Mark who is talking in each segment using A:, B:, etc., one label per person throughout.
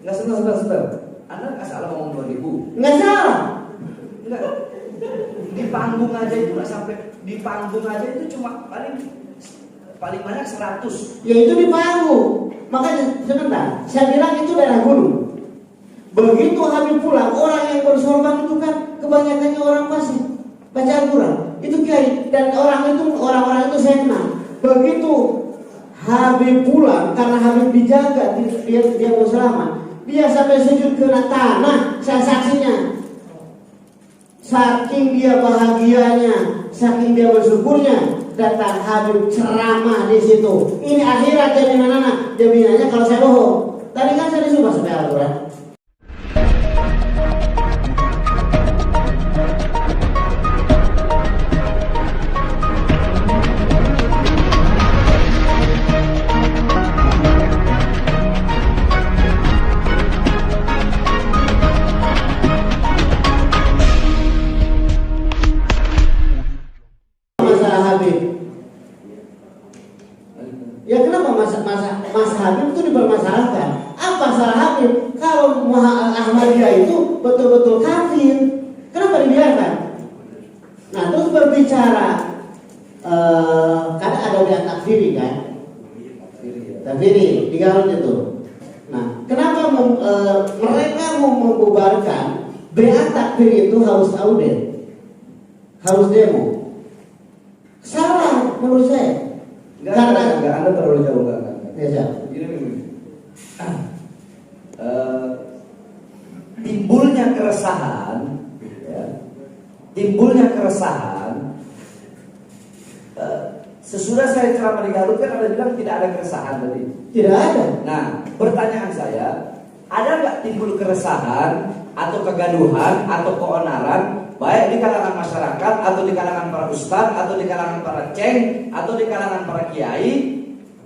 A: Enggak, sebentar. Anda nggak salah ngomong 2000.
B: Nggak salah.
A: Enggak. Di panggung aja itu nggak sampai, di panggung aja itu cuma paling banyak 100.
B: Ya itu di panggung. Makanya sebentar, saya bilang itu daerah gunung. Begitu Habib pulang, orang yang bersorban itu kan kebanyakannya orang fasik, baca Al-Quran. Itu kiai dan orang-orang itu saya kenal. Begitu Habib pulang, karena Habib dijaga, dia mau selamat. Dia sampai sujud kena tanah, saya saksinya. Saking dia bahagianya, saking dia bersyukurnya, datang Habib ceramah di situ. Ini akhirat jaminan anak, jaminannya kalau saya bohong. Tadi kan saya disuruh sampai Al-Quran. Ya kenapa Mas Habib itu dipermasalahkan? Apa salah Habib? Kalau Ahmadiyah itu betul-betul kafir, kenapa dibiarkan? Nah terus berbicara, karena ada dia takfiri kan? Takfiri di Garut itu. Nah kenapa mereka mau membubarkan BA takfir itu harus audit, harus demo? Salah menurut saya.
A: Enggak, Anda terlalu jauh enggak.
B: Ya,
A: Gini. Timbulnya keresahan, sesudah saya ceramah di Garut kan Anda bilang tidak ada keresahan tadi.
B: Tidak ada.
A: Nah, pertanyaan saya, ada nggak timbul keresahan atau kegaduhan atau keonaran baik di kalangan masyarakat atau di kalangan para ustadz atau di kalangan para ceng atau di kalangan para kiai?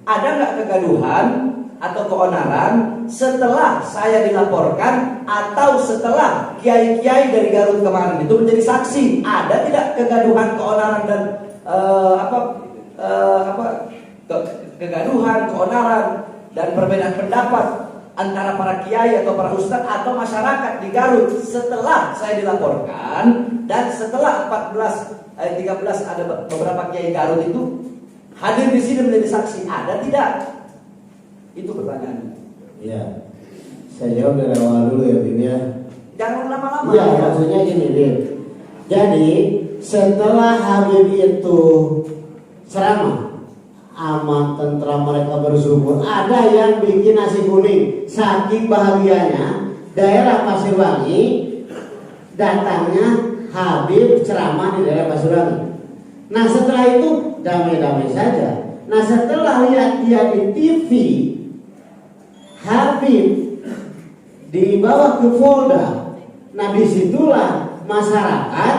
A: Ada nggak kegaduhan atau keonaran setelah saya dilaporkan atau setelah kiai-kiai dari Garut kemarin itu menjadi saksi? Ada tidak kegaduhan, keonaran dan kegaduhan, keonaran dan perbedaan pendapat antara para kiai atau para ustadz atau masyarakat di Garut setelah saya dilaporkan dan setelah 13 ada beberapa kiai Garut itu hadir di sini menjadi saksi? Ada tidak? Itu pertanyaannya.
B: Iya. Saya jawab dari awal dulu ya, Bim ya.
A: Jangan lama-lama.
B: Iya, maksudnya gini, Bim. Jadi setelah Habib itu ceramah, aman, tentram, mereka bersyukur. Ada yang bikin nasi kuning, saking bahagianya. Daerah Pasirwangi datangnya Habib ceramah di daerah Pasirwangi. Nah setelah itu damai-damai saja. Nah setelah lihat dia di TV, Habib dibawa ke Polda. Nah disitulah masyarakat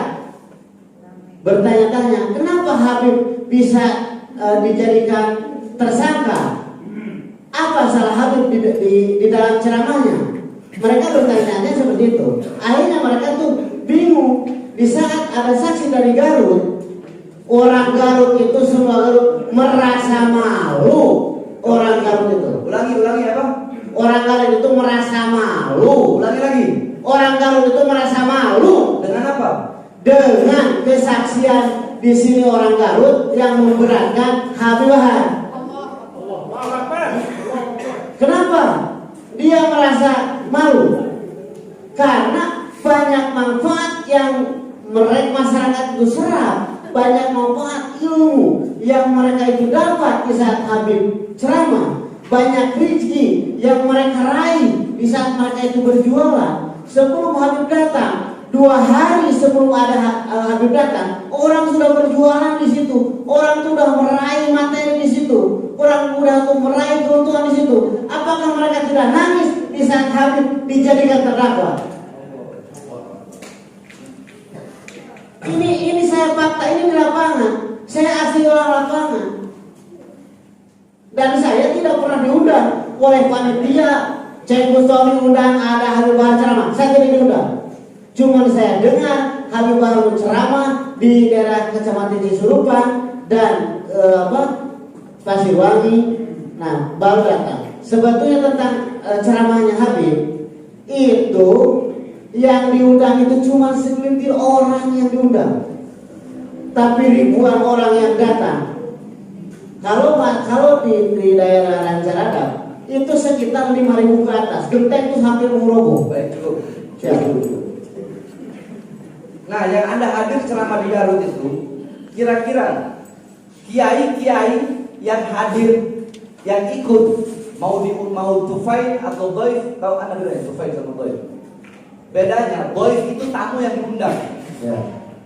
B: bertanya-tanya, kenapa Habib bisa dijadikan tersangka? Apa salah Habib di dalam ceramahnya? Mereka bertanya seperti itu. Akhirnya mereka tuh bingung. Di saat ada saksi dari Garut, orang Garut itu semua Garut merasa malu. Orang Garut itu.
A: Ulangi apa?
B: Orang Garut itu merasa malu.
A: Ulangi lagi.
B: Orang Garut itu merasa malu.
A: Dengan apa?
B: Dengan kesaksian di sini orang Garut yang memberatkan Habib Bahar. Kenapa? Dia merasa malu karena banyak manfaat yang mereka masyarakat itu serap, banyak manfaat ilmu yang mereka itu dapat di saat Habib ceramah, banyak rezeki yang mereka raih di saat mereka itu berjualan. Sebelum Habib datang, 2 hari sebelum ada Habib datang, orang sudah berjualan di situ, orang sudah meraih materi di situ, orang sudah meraih keuntungan di situ. Apakah mereka tidak nangis di saat Habib dijadikan terdakwa? Ini saya fakta, ini di lapangan. Saya asli orang lapangan. Dan saya tidak pernah diundang oleh panitia. Cek Gustomi undang ada Habib Bahar ceramah, saya tidak diundang. Cuma saya dengar Habib Bahar ceramah di daerah Kecamatan Cisurupan dan Pasirwangi. Nah baru datang. sebetulnya tentang ceramahnya Habib itu yang diundang itu cuma segelintir orang yang diundang, tapi ribuan orang yang datang. Kalau di daerah Rancaradap itu sekitar 5.000 ke atas, genteng itu hampir meroboh.
A: Baik, cukup.
B: Siap.
A: Nah, yang Anda hadir ceramah di Garut itu, kira-kira kiai-kiai yang hadir, yang ikut, mau tufail atau doif, tahu Anda beda tufail sama doif? Bedanya, doif itu tamu yang diundang.
B: Ya.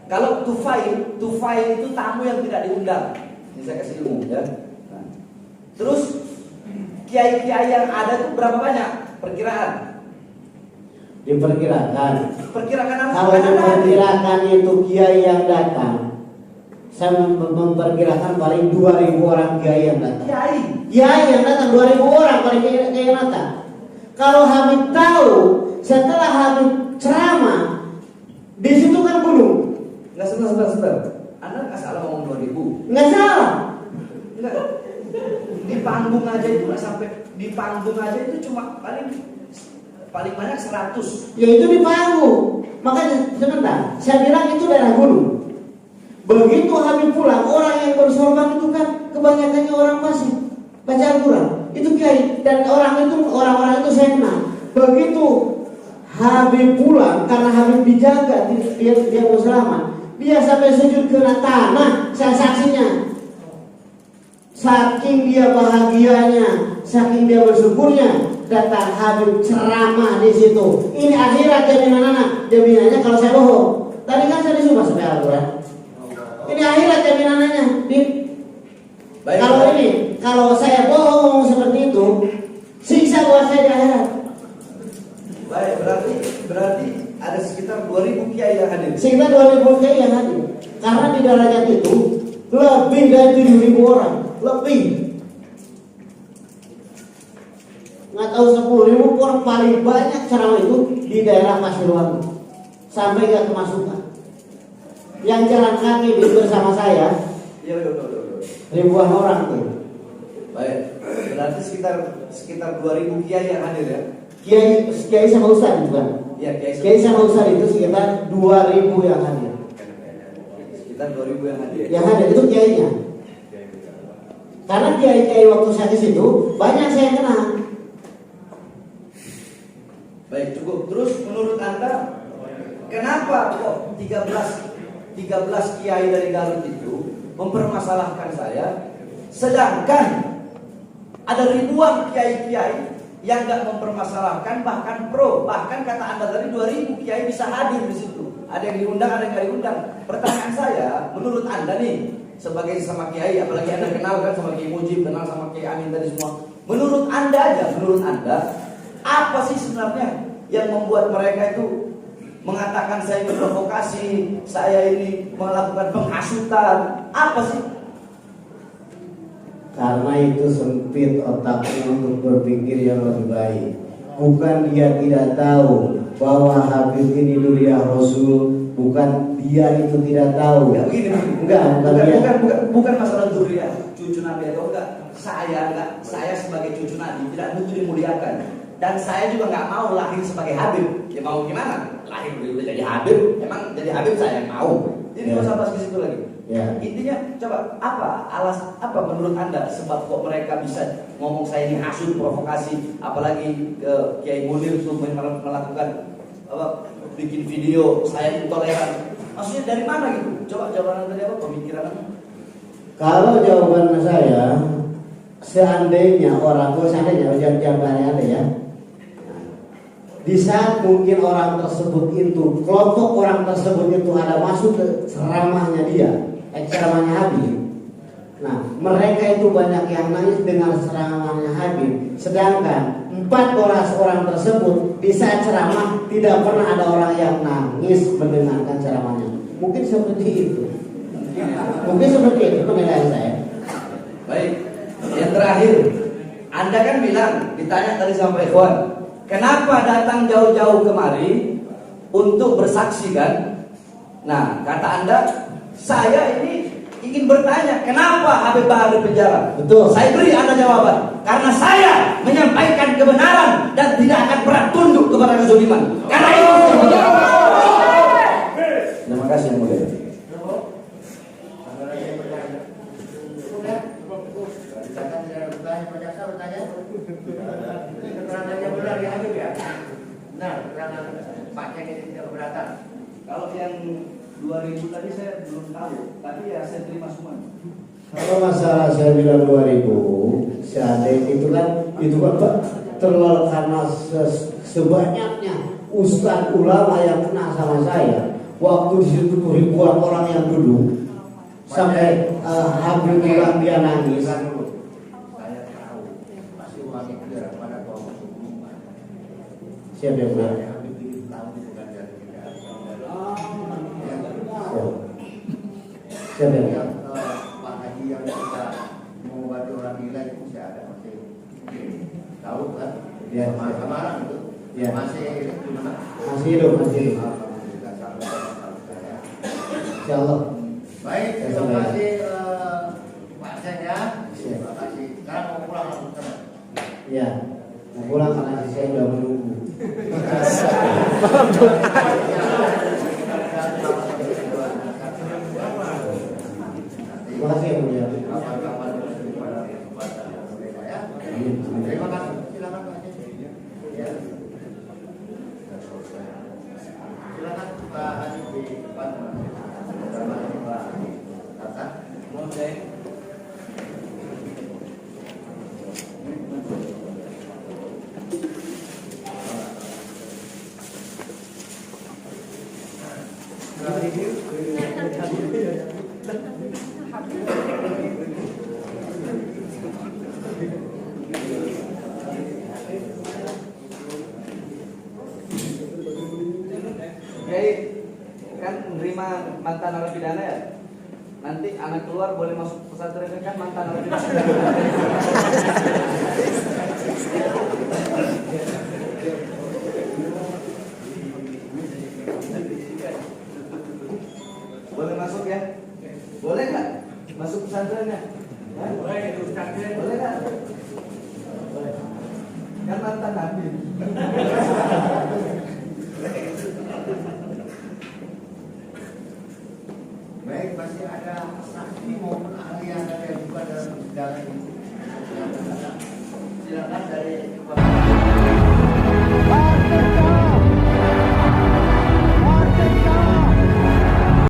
A: Kalau tufail itu tamu yang tidak diundang. Ini saya kasih ilmu ya. Nah, terus kiai-kiai yang ada itu berapa banyak? Perkiraan.
B: Diperkirakan.
A: Perkirakan apa?
B: Kalau diperkirakan itu kiai yang datang, saya memperkirakan paling 2.000 orang kiai yang datang. Kiai yang datang 2.000 orang paling kiai yang datang. Kalau Habib tahu setelah Habib ceramah di situ kan gunung.
A: Nggak, sebentar. Anda nggak salah ngomong 2.000.
B: Nggak salah.
A: Enggak. Di panggung aja itu nggak sampai. Di panggung aja itu cuma paling banyak 100.
B: Ya itu di panggung. Makanya sebentar, saya bilang itu daerah gunung. Begitu Habib pulang, orang yang bersorban itu kan kebanyakannya orang fasik, baca Al-Quran. Itu kiai dan orang-orang itu saya kenal. Begitu Habib pulang, karena Habib dijaga, dia mau selamat. Dia sampai sujud kena tanah, saya saksinya. Saking dia bahagianya, saking dia bersyukurnya, datang Habib ceramah di situ. Ini akhirat jaminan anak. Jaminannya kalau saya bohong. Tadi kan saya disuruh sampai Al-Quran. Ini akhirat jaminannya. Kalau saya bohong seperti itu, siksa buat saya di akhirat.
A: Baik, berarti ada sekitar 2.000 kiai yang hadir.
B: Sekitar 2.000 kiai yang hadir. Karena di derajat itu lebih dari 7.000 orang, lebih. Nggak tahu 10.000 orang paling banyak ceramah itu di daerah Pasuruan sampai nggak kemasukan. Yang jalan kaki bersama saya, ribuan orang tuh.
A: Baik, berarti sekitar 2.000 kiai yang hadir ya.
B: Kiai sama ustaz bukan?
A: Iya,
B: Kiai sama ustaz itu sekitar 2.000 yang hadir.
A: Sekitar 2.000 yang hadir.
B: Yang hadir itu kiainya. Karena kiai-kiai waktu saya ke situ banyak saya kenal.
A: Baik, cukup. Terus menurut Anda kenapa kok 13 kiai dari Garut itu mempermasalahkan saya, sedangkan ada ribuan kiai-kiai yang nggak mempermasalahkan, bahkan pro, bahkan kata Anda tadi 2.000 kiai bisa hadir di situ. Ada yang diundang, ada yang nggak diundang. Pertanyaan saya, menurut Anda nih sebagai sama kiai, apalagi Anda kenal kan sama Kiai Mujib, kenal sama Kiai Amin tadi semua. Menurut Anda, apa sih sebenarnya yang membuat mereka itu mengatakan saya memprovokasi, saya ini melakukan penghasutan? Apa sih?
B: Karena itu sempit otaknya untuk berpikir yang lebih baik. Bukan dia tidak tahu bahwa Habib ini duriah Rasul, bukan dia itu tidak tahu.
A: Ya, begini. Bukan masalah duriah cucu Nabi atau enggak. Saya sebagai cucu Nabi tidak butuh dimuliakan. Dan saya juga nggak mau lahir sebagai Habib. Ya mau gimana? Lahir udah jadi Habib, emang jadi Habib saya yang mau. Jadi nggak usah bahas ke situ lagi. Ya. Intinya coba apa menurut Anda sebab kok mereka bisa ngomong saya ini hasut, provokasi, apalagi ke Kiai Munir itu melakukan bikin video saya intoleran. Maksudnya dari mana gitu? Coba jawaban Anda apa, pemikiran Anda?
B: Kalau jawaban saya, seandainya jangan ada ya. Di saat mungkin orang tersebut itu, kelompok orang tersebut itu ada masuk ke ceramahnya dia, ceramahnya Habib. Nah, mereka itu banyak yang nangis dengan ceramahnya Habib. Sedangkan 4 orang tersebut di saat ceramah tidak pernah ada orang yang nangis mendengarkan ceramahnya. Mungkin seperti itu. Mungkin seperti itu penilaian saya.
A: Baik, yang terakhir, Anda kan bilang ditanya tadi sama Ikhwan, kenapa datang jauh-jauh kemari untuk bersaksi kan? Nah, kata Anda, saya ini ingin bertanya, kenapa Habib Bahar di penjara?
B: Betul.
A: Saya beri Anda jawaban. Karena saya menyampaikan kebenaran dan tidak akan pernah tunduk kepada kezaliman. Karena itu saya di penjara. Terima kasih yang mulia. Kalau yang 2000 tadi saya belum tahu, tapi ya saya terima semuanya.
B: Kalau masalah saya bilang 2000, seandainya itu kan Pak terlalu karena sebanyaknya ustadz ulama yang kena sama saya. Waktu di situ ribuan orang yang duduk sampai hampir pulang dia nangis.
C: Saya tahu pasti uang itu daripada kelompok hukum.
B: Siapa yang bilang?
C: Habib ini tahu bukan dari kita.
B: Siapa yang bilang?
C: Pak Haji yang kita mengobati orang gila itu masih ada, masih tahu kan?
B: Ya.
C: Kemarin itu
B: Ya.
C: masih itu mana?
B: Masih hidup, masih hidup.
C: Alhamdulillah sampai tahu saya.
B: Insyaallah.
C: Baik,
B: Ya,
C: terima
B: sampai.
C: kasih Pak Sen ya.
B: Ya.
C: Terima kasih. Sekarang mau pulang langsung ke sana.
B: Ya. Mau pulang karena saya sudah menunggu. Terima kasih yang mulia.
C: Kapan-kapan pada kesempatan yang berbeda ya. Terima kasih. Silakan Pak Haji. Ya. Silakan Pak Haji di depan. Terima kasih Pak Tata.
A: Kiai kan menerima mantan narapidana ya. Nanti anak keluar boleh masuk pesantren kan mantan narapidana. Boleh masuk ya? Boleh nggak masuk pesantrennya? Hah? Boleh nggak? Kan mantan nabi.
C: Baik, masih ada saksi maupun ahli yang ada juga dalam persidangan ini. Silakan dari